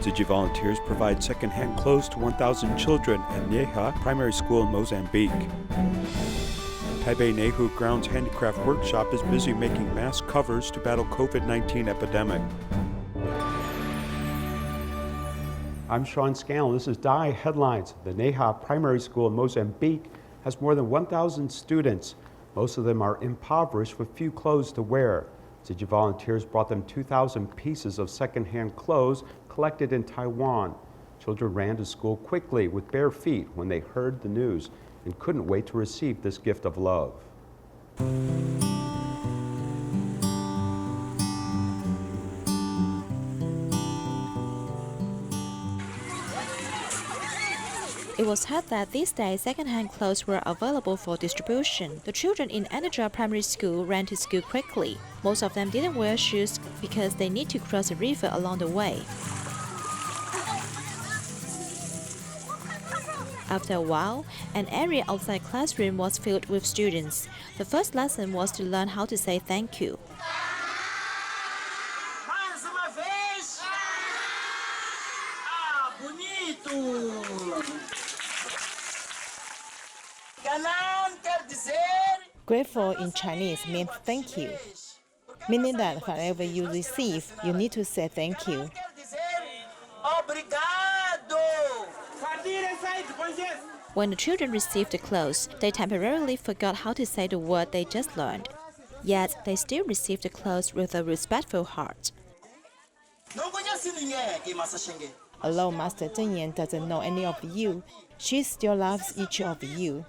Tzu Chi volunteers provide second-hand clothes to 1,000 children at Nyeha Primary School in Mozambique. Taipei Nehu Grounds Handicraft Workshop is busy making mask covers to battle COVID-19 epidemic. I'm Sean Scanlon. This is DAI Headlines. The Nyeha Primary School in Mozambique has more than 1,000 students. Most of them are impoverished with few clothes to wear. Tzu Chi volunteers brought them 2,000 pieces of second-hand clothes collected in Taiwan. Children ran to school quickly with bare feet when they heard the news and couldn't wait to receive this gift of love. It was heard that these days second-hand clothes were available for distribution. The children in Anaja Primary School ran to school quickly. Most of them didn't wear shoes because they need to cross a river along the way. After a while, an area outside classroom was filled with students. The first lesson was to learn how to say thank you. Grateful in Chinese means thank you, meaning that whatever you receive, you need to say thank you. When the children received the clothes, they temporarily forgot how to say the word they just learned. Yet, they still received the clothes with a respectful heart. Although Master Zheng Yan doesn't know any of you, she still loves each of you.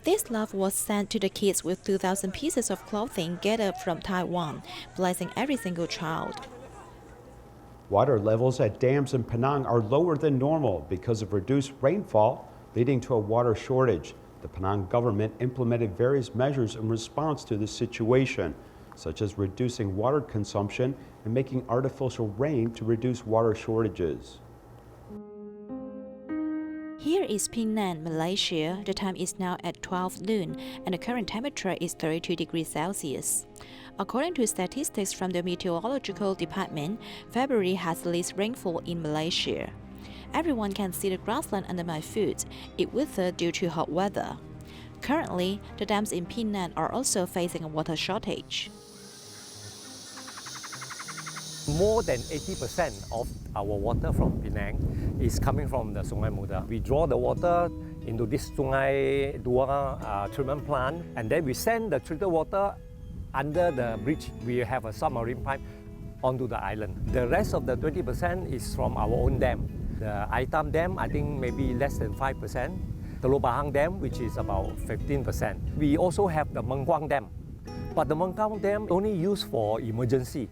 This love was sent to the kids with 2,000 pieces of clothing gathered from Taiwan, blessing every single child. Water levels at dams in Penang are lower than normal because of reduced rainfall, leading to a water shortage. The Penang government implemented various measures in response to this situation, such as reducing water consumption and making artificial rain to reduce water shortages. Here is Penang, Malaysia. The time is now at 12 noon and the current temperature is 32 degrees Celsius. According to statistics from the Meteorological Department, February has the least rainfall in Malaysia. Everyone can see the grassland under my feet. It withered due to hot weather. Currently, the dams in Penang are also facing a water shortage. More than 80% of our water from Penang is coming from the Sungai Muda. We draw the water into this Sungai Dua treatment plant, and then we send the treated water under the bridge. We have a submarine pipe onto the island. The rest of the 20% is from our own dam. The Aitam Dam, I think maybe less than 5%. The Lobahang Dam, which is about 15%. We also have the Mengkuang Dam, but the Mengkuang Dam only used for emergency.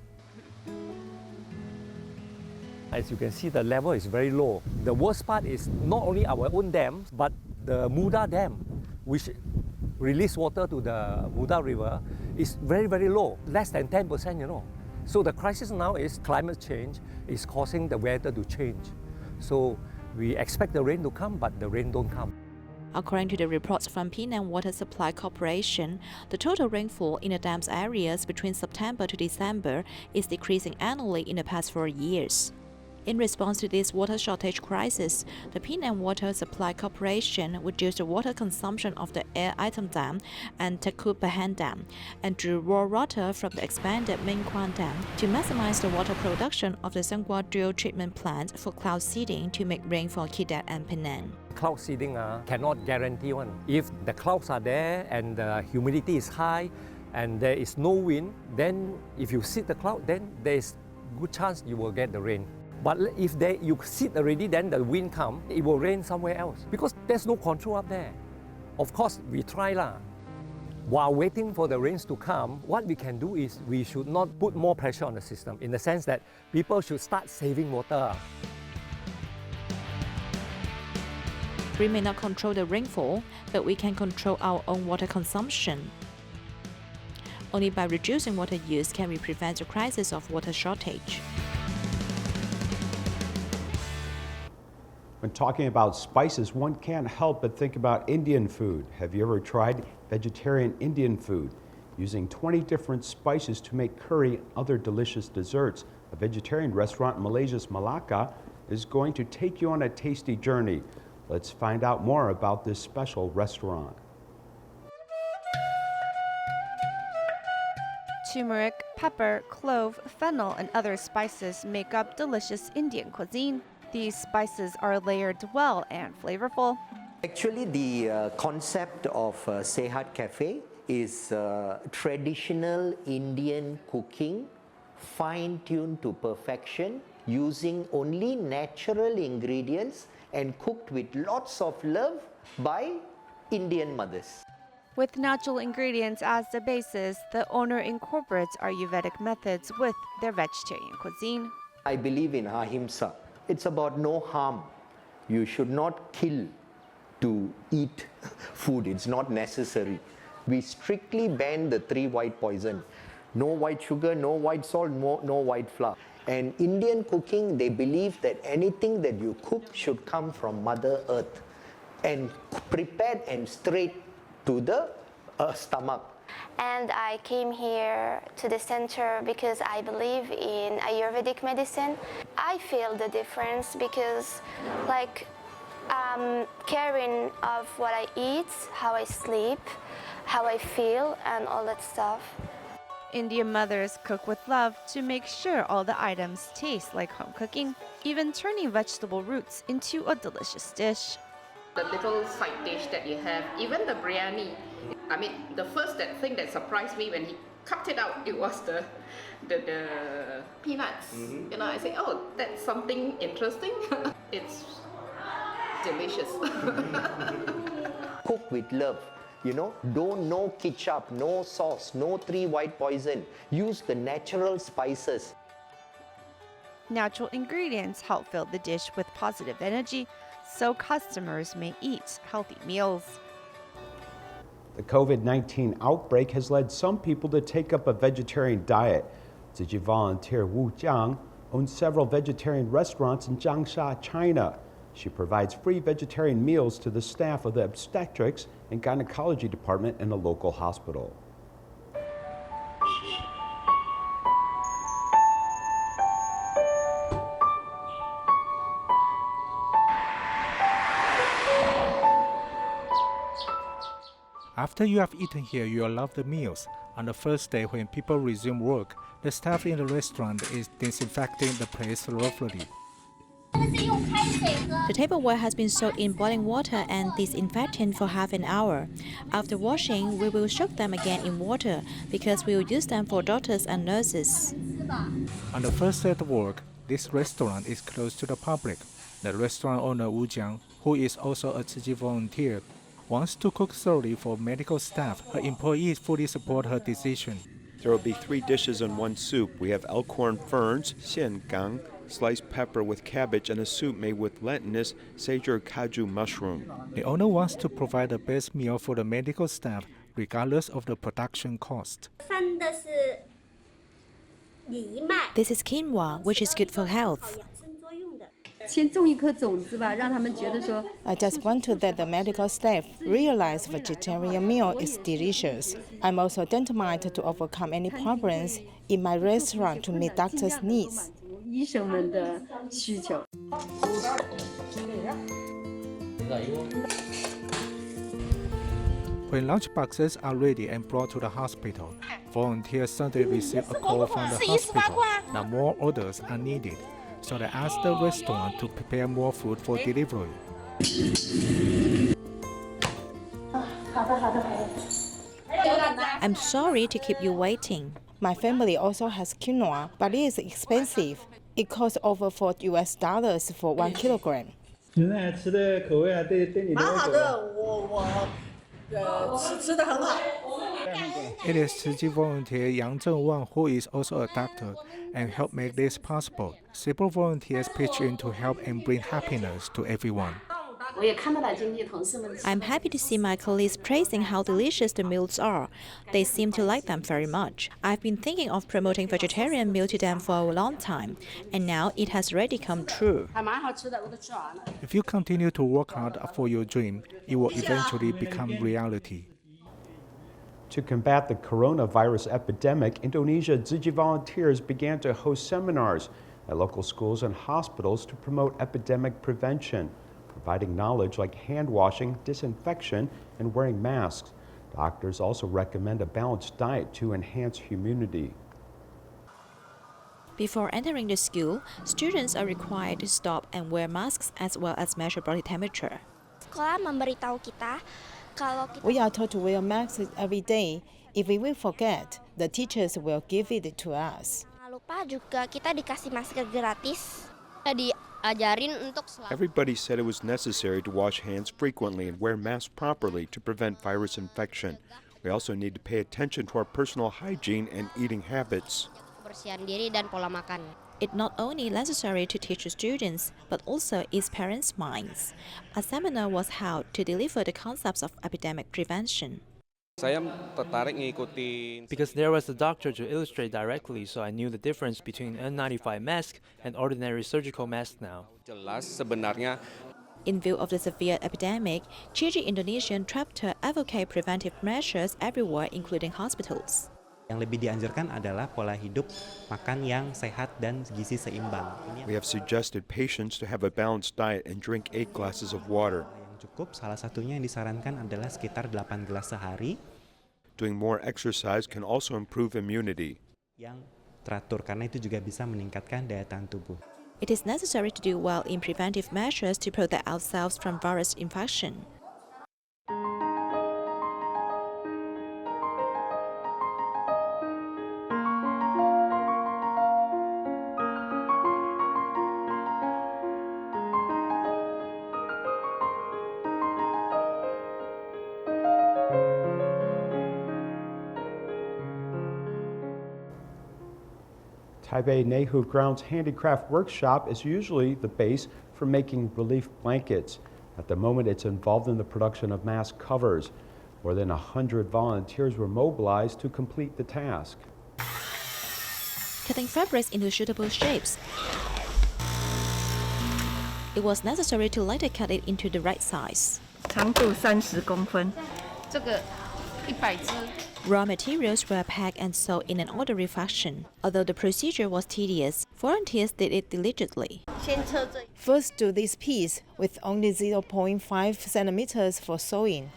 As you can see, the level is very low. The worst part is not only our own dam, but the Muda Dam, which release water to the Muda River, is very, very low, less than 10%, you know. So the crisis now is climate change is causing the weather to change. So we expect the rain to come, but the rain don't come. According to the reports from Penang Water Supply Corporation, the total rainfall in the dam's areas between September to December is decreasing annually in the past 4 years. In response to this water shortage crisis, the Penang Water Supply Corporation reduced the water consumption of the Air Item Dam and Tekuk Bahan Dam and drew raw water from the expanded Mengkuang Dam to maximize the water production of the Sengkua Drill Treatment Plant for cloud seeding to make rain for Kedah and Penang. Cloud seeding cannot guarantee one. If the clouds are there and the humidity is high and there is no wind, then if you seed the cloud, then there is good chance you will get the rain. But if you seed already, then the wind comes, it will rain somewhere else because there's no control up there. Of course, we try lah. While waiting for the rains to come, what we can do is we should not put more pressure on the system in the sense that people should start saving water. We may not control the rainfall, but we can control our own water consumption. Only by reducing water use can we prevent the crisis of water shortage. When talking about spices, one can't help but think about Indian food. Have you ever tried vegetarian Indian food? using 20 different spices to make curry and other delicious desserts. A vegetarian restaurant in Malaysia's Malacca is going to take you on a tasty journey. Let's find out more about this special restaurant. Turmeric, pepper, clove, fennel, and other spices make up delicious Indian cuisine. These spices are layered well and flavorful. Actually, the concept of Sehat Cafe is traditional Indian cooking, fine-tuned to perfection, using only natural ingredients and cooked with lots of love by Indian mothers. With natural ingredients as the basis, the owner incorporates Ayurvedic methods with their vegetarian cuisine. I believe in ahimsa. It's about no harm. You should not kill to eat food. It's not necessary. We strictly ban the 3 white poison. No white sugar, no white salt, no white flour. And Indian cooking, they believe that anything that you cook should come from Mother Earth and prepared and straight to the stomach. And I came here to the center because I believe in Ayurvedic medicine. I feel the difference because I'm caring of what I eat, how I sleep, how I feel, and all that stuff. Indian mothers cook with love to make sure all the items taste like home cooking, even turning vegetable roots into a delicious dish. The little side dish that you have, even the biryani. I mean, the first thing that surprised me when he cut it out, it was the peanuts. You know, I say, oh, that's something interesting. It's delicious. Cook with love. You know, no ketchup, no sauce, no 3 white poison. Use the natural spices. Natural ingredients help fill the dish with positive energy, so customers may eat healthy meals. The COVID-19 outbreak has led some people to take up a vegetarian diet. Tzu Chi volunteer Wu Jiang owns several vegetarian restaurants in Changsha, China. She provides free vegetarian meals to the staff of the obstetrics and gynecology department in a local hospital. After you have eaten here, you will love the meals. On the first day when people resume work, the staff in the restaurant is disinfecting the place thoroughly. The tableware has been soaked in boiling water and disinfectant for half an hour. After washing, we will soak them again in water because we will use them for doctors and nurses. On the first day of work, this restaurant is closed to the public. The restaurant owner Wu Jiang, who is also a Tzu Chi volunteer, wants to cook thoroughly for medical staff. Her employees fully support her decision. There will be 3 dishes and 1 soup. We have elkhorn ferns, xiangang, sliced pepper with cabbage, and a soup made with lentinous, sage or kaju mushroom. The owner wants to provide the best meal for the medical staff, regardless of the production cost. This is quinoa, which is good for health. I just want to let the medical staff realize vegetarian meal is delicious. I'm also determined to overcome any problems in my restaurant to meet doctors' needs. When lunch boxes are ready and brought to the hospital, volunteers suddenly receive a call from the hospital that more orders are needed. So they asked the restaurant to prepare more food for delivery. I'm sorry to keep you waiting. My family also has quinoa, but it is expensive. It costs over $4 for 1 kilogram. It is Tzu Chi volunteer Yang Zhengwang who is also a doctor and helped make this possible. Several volunteers pitch in to help and bring happiness to everyone. I'm happy to see my colleagues praising how delicious the meals are. They seem to like them very much. I've been thinking of promoting vegetarian meal to them for a long time, and now it has already come true. If you continue to work hard for your dream, it will eventually become reality. To combat the coronavirus epidemic, Indonesia Tzu Chi volunteers began to host seminars at local schools and hospitals to promote epidemic prevention, providing knowledge like hand washing, disinfection, and wearing masks. Doctors also recommend a balanced diet to enhance immunity. Before entering the school, students are required to stop and wear masks as well as measure body temperature. Sekolah memberitahu kita kalau kita We are told to wear masks every day. If we will forget, the teachers will give it to us. jangan lupa juga kita dikasih masker gratis. Diajarin untuk selalu Everybody said it was necessary to wash hands frequently and wear masks properly to prevent virus infection. We also need to pay attention to our personal hygiene and eating habits. kebersihan diri dan pola makan. It's not only necessary to teach the students, but also its parents' minds. A seminar was held to deliver the concepts of epidemic prevention. Saya tertarik ngikutin because there was a doctor to illustrate directly, so I knew the difference between N95 mask and ordinary surgical mask now. jelas sebenarnya. In view of the severe epidemic, Tzu Chi Indonesian chapter advocate preventive measures everywhere, including hospitals. Yang lebih dianjurkan adalah pola hidup makan yang sehat dan gizi seimbang. We have suggested patients to have a balanced diet and drink 8 glasses of water. Yang cukup, salah satunya yang disarankan adalah sekitar 8 gelas sehari. Doing more exercise can also improve immunity. Yang teratur, karena itu juga bisa meningkatkan daya tahan tubuh. It is necessary to do well in preventive measures to protect ourselves from virus infection. Taipei Nehu Grounds Handicraft Workshop is usually the base for making relief blankets. At the moment, it's involved in the production of mask covers. More than 100 volunteers were mobilized to complete the task. Cutting fabrics into suitable shapes. It was necessary to later cut it into the right size. 长度30公分。这个100只。 Raw materials were packed and sold in an orderly fashion. Although the procedure was tedious, volunteers did it diligently. First, do this piece with only 0.5 centimeters for sewing.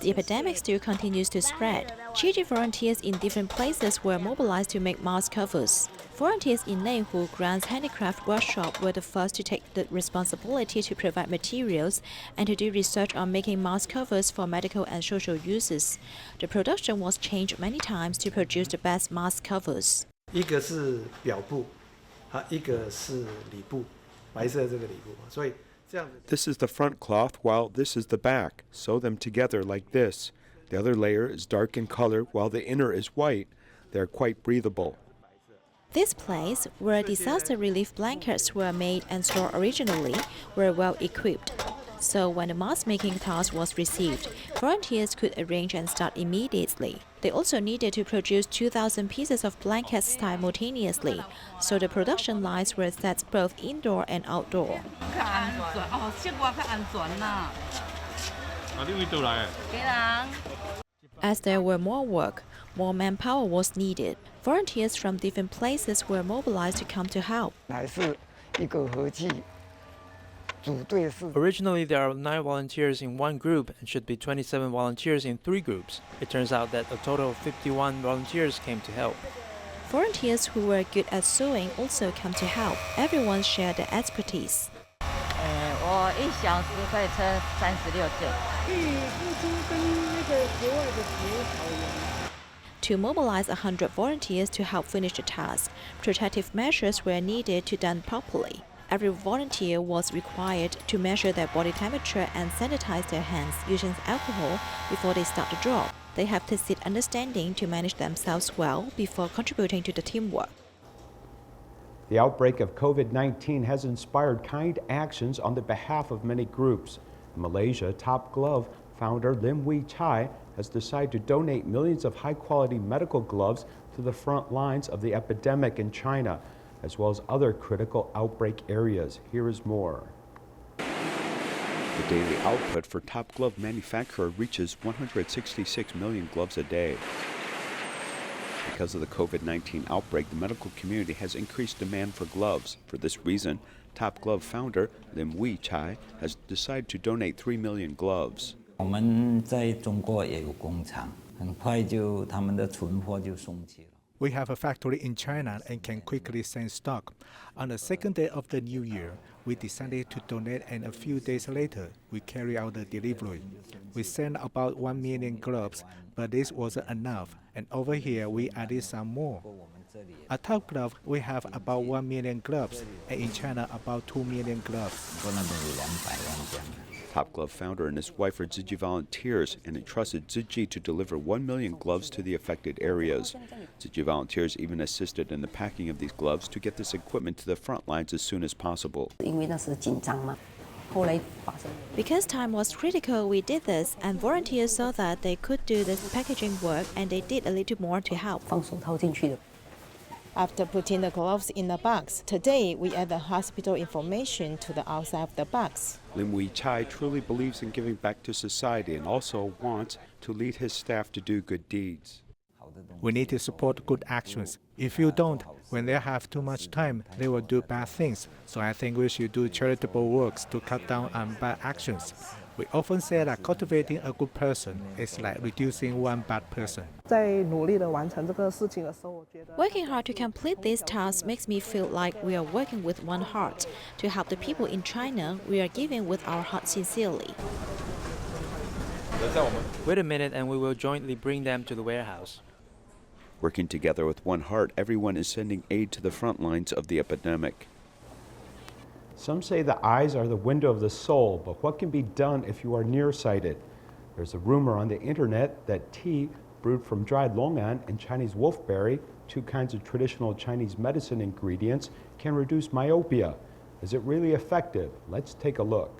The epidemic still continues to spread. Tzu Chi volunteers in different places were mobilized to make mask covers. Volunteers in Nehu Grounds Handicraft Workshop were the first to take the responsibility to provide materials and to do research on making mask covers for medical and social uses. The production was changed many times to produce the best mask covers. 一个是表布，一个是里布，白色这个里布，所以这样子。 This is the front cloth while this is the back. Sew them together like this. The other layer is dark in color while the inner is white. They are quite breathable. This place, where disaster relief blankets were made and stored originally, were well equipped. So when the mask making task was received, volunteers could arrange and start immediately. They also needed to produce 2,000 pieces of blankets simultaneously, so the production lines were set both indoor and outdoor. As there were more work, more manpower was needed. Volunteers from different places were mobilized to come to help. Originally, there are 9 volunteers in one group and should be 27 volunteers in 3 groups. It turns out that a total of 51 volunteers came to help. Volunteers who were good at sewing also come to help. Everyone shared their expertise. To mobilize 100 volunteers to help finish the task, protective measures were needed to be done properly. Every volunteer was required to measure their body temperature and sanitize their hands using alcohol before they start the job. They have tacit understanding to manage themselves well before contributing to the teamwork. The outbreak of COVID-19 has inspired kind actions on the behalf of many groups. In Malaysia, Top Glove founder Lim Wee Chai has decided to donate millions of high-quality medical gloves to the front lines of the epidemic in China, as well as other critical outbreak areas. Here is more. The daily output for top glove manufacturer reaches 166 million gloves a day. Because of the COVID-19 outbreak, the medical community has increased demand for gloves. For this reason, Top Glove founder Tzu Chi has decided to donate 3 million gloves. We have a factory in China and can quickly send stock. On the second day of the new year, we decided to donate, and a few days later, we carry out the delivery. We sent about 1 million gloves, but this wasn't enough, and over here we added some more. At Top Glove, we have about 1 million gloves, and in China about 2 million gloves. Top Glove founder and his wife are Tzu Chi volunteers and entrusted Tzu Chi to deliver 1 million gloves to the affected areas. Tzu Chi volunteers even assisted in the packing of these gloves to get this equipment to the front lines as soon as possible. Because time was critical, we did this, and volunteers saw that they could do this packaging work, and they did a little more to help. After putting the gloves in the box, today we add the hospital information to the outside of the box. Tzu Chi truly believes in giving back to society and also wants to lead his staff to do good deeds. We need to support good actions. If you don't, when they have too much time, they will do bad things. So I think we should do charitable works to cut down on bad actions. We often say that cultivating a good person is like reducing one bad person. Working hard to complete this task makes me feel like we are working with one heart. To help the people in China, we are giving with our heart sincerely. Wait a minute and we will jointly bring them to the warehouse. Working together with one heart, everyone is sending aid to the front lines of the epidemic. Some say the eyes are the window of the soul, but what can be done if you are nearsighted? There's a rumor on the internet that tea brewed from dried longan and Chinese wolfberry, 2 kinds of traditional Chinese medicine ingredients, can reduce myopia. Is it really effective? Let's take a look.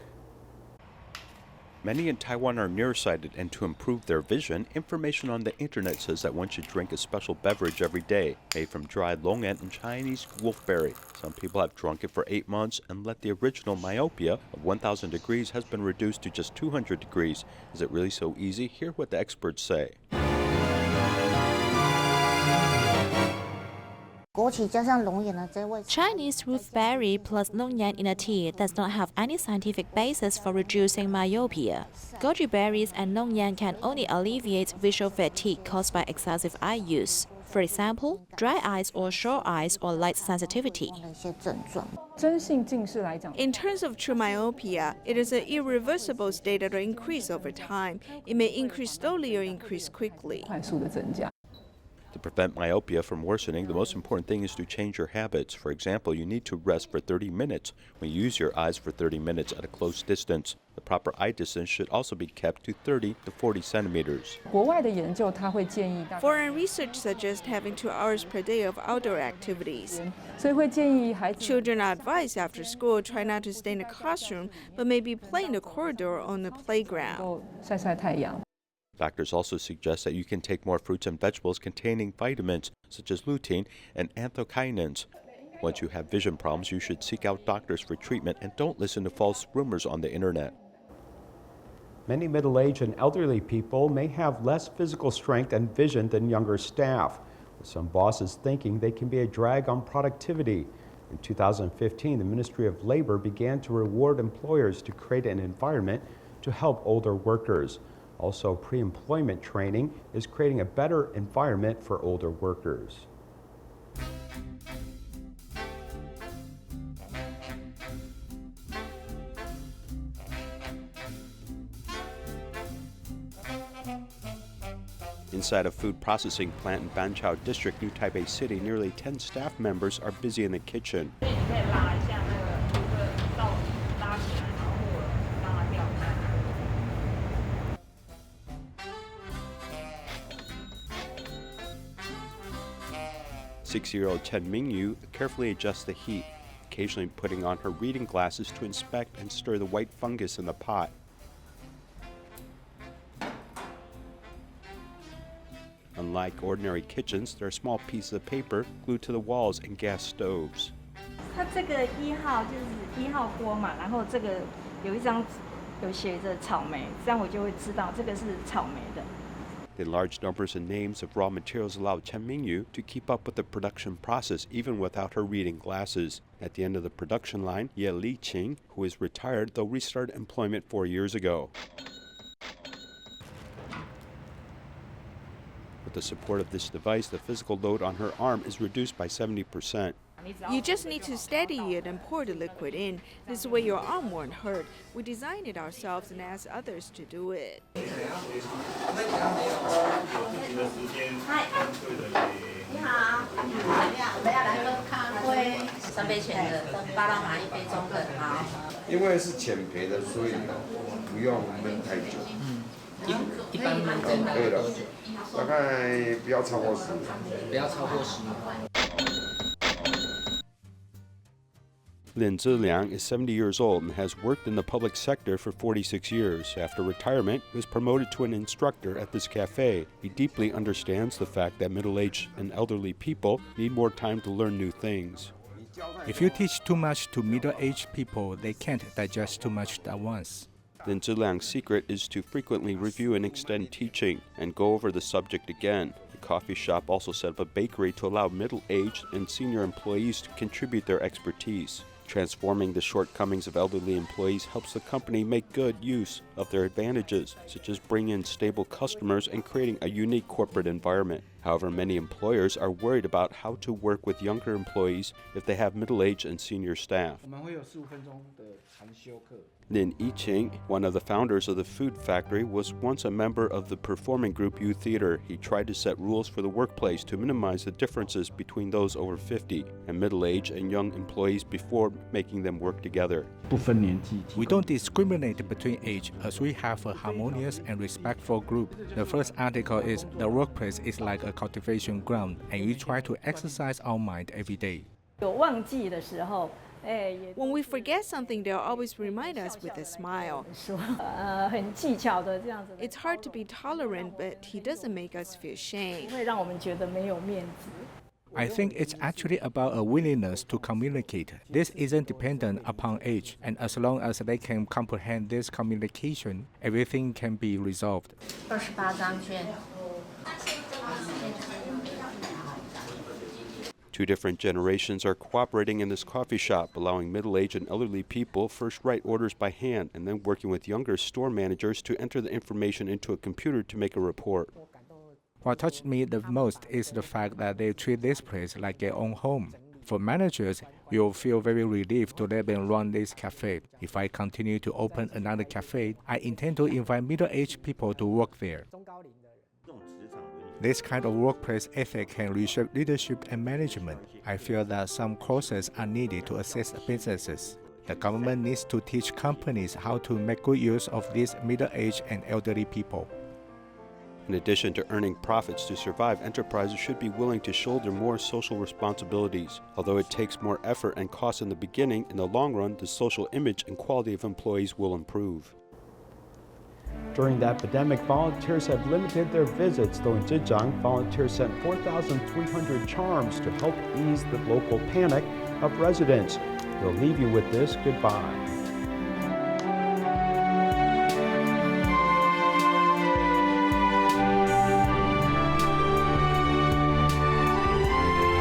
Many in Taiwan are nearsighted, and to improve their vision, information on the internet says that one should drink a special beverage every day, made from dried longan and Chinese wolfberry. Some people have drunk it for 8 months and let the original myopia of 1,000 degrees has been reduced to just 200 degrees. Is it really so easy? Hear what the experts say. Chinese wolfberry plus longan in a tea does not have any scientific basis for reducing myopia. Goji berries and longan can only alleviate visual fatigue caused by excessive eye use. For example, dry eyes or short eyes or light sensitivity. In terms of true myopia, it is an irreversible state that will increase over time. It may increase slowly or increase quickly. To prevent myopia from worsening, the most important thing is to change your habits. For example, you need to rest for 30 minutes when you use your eyes for 30 minutes at a close distance. The proper eye distance should also be kept to 30 to 40 centimeters. Foreign research suggests having 2 hours per day of outdoor activities. Children are advised after school try not to stay in the classroom, but maybe play in the corridor or on the playground. Doctors also suggest that you can take more fruits and vegetables containing vitamins such as lutein and anthocyanins. Once you have vision problems, you should seek out doctors for treatment and don't listen to false rumors on the internet. Many middle-aged and elderly people may have less physical strength and vision than younger staff, with some bosses thinking they can be a drag on productivity. In 2015, the Ministry of Labor began to reward employers to create an environment to help older workers. Also, pre-employment training is creating a better environment for older workers. Inside a food processing plant in Banqiao District, New Taipei City, nearly 10 staff members are busy in the kitchen. Six-year-old Chen Mingyu carefully adjusts the heat, occasionally putting on her reading glasses to inspect and stir the white fungus in the pot. Unlike ordinary kitchens, there are small pieces of paper glued to the walls and gas stoves. 有写着草莓，这样我就会知道这个是草莓的。 The large numbers and names of raw materials allowed Chen Mingyu to keep up with the production process even without her reading glasses. At the end of the production line, Ye Liqing, who is retired though restarted employment 4 years ago. With the support of this device, the physical load on her arm is reduced by 70%. You just need to steady it and pour the liquid in. This way your arm won't hurt. We designed it ourselves and asked others to do it. Lin Ziliang is 70 years old and has worked in the public sector for 46 years. After retirement, he was promoted to an instructor at this cafe. He deeply understands the fact that middle-aged and elderly people need more time to learn new things. If you teach too much to middle-aged people, they can't digest too much at once. Lin Ziliang's secret is to frequently review and extend teaching and go over the subject again. The coffee shop also set up a bakery to allow middle-aged and senior employees to contribute their expertise. Transforming the shortcomings of elderly employees helps the company make good use of their advantages, such as bringing in stable customers and creating a unique corporate environment. However, many employers are worried about how to work with younger employees if they have middle-aged and senior staff. Lin Yiqing, one of the founders of the food factory, was once a member of the performing group Youth Theater. He tried to set rules for the workplace to minimize the differences between those over 50 and middle-aged and young employees before making them work together. We don't discriminate between age as we have a harmonious and respectful group. The first article is the workplace is like a cultivation ground and we try to exercise our mind every day. When we forget something, they'll always remind us with a smile. It's hard to be tolerant, but he doesn't make us feel shame. I think it's actually about a willingness to communicate. This isn't dependent upon age, and as long as they can comprehend this communication, everything can be resolved. Two different generations are cooperating in this coffee shop, allowing middle-aged and elderly people first write orders by hand and then working with younger store managers to enter the information into a computer to make a report. What touched me the most is the fact that they treat this place like their own home. For managers, we will feel very relieved to let them run this cafe. If I continue to open another cafe, I intend to invite middle-aged people to work there. This kind of workplace ethic can reshape leadership and management. I feel that some courses are needed to assist businesses. The government needs to teach companies how to make good use of these middle-aged and elderly people. In addition to earning profits to survive, enterprises should be willing to shoulder more social responsibilities. Although it takes more effort and cost in the beginning, in the long run, the social image and quality of employees will improve. During the epidemic, volunteers have limited their visits, though in Zhejiang, volunteers sent 4,300 charms to help ease the local panic of residents. We'll leave you with this. Goodbye.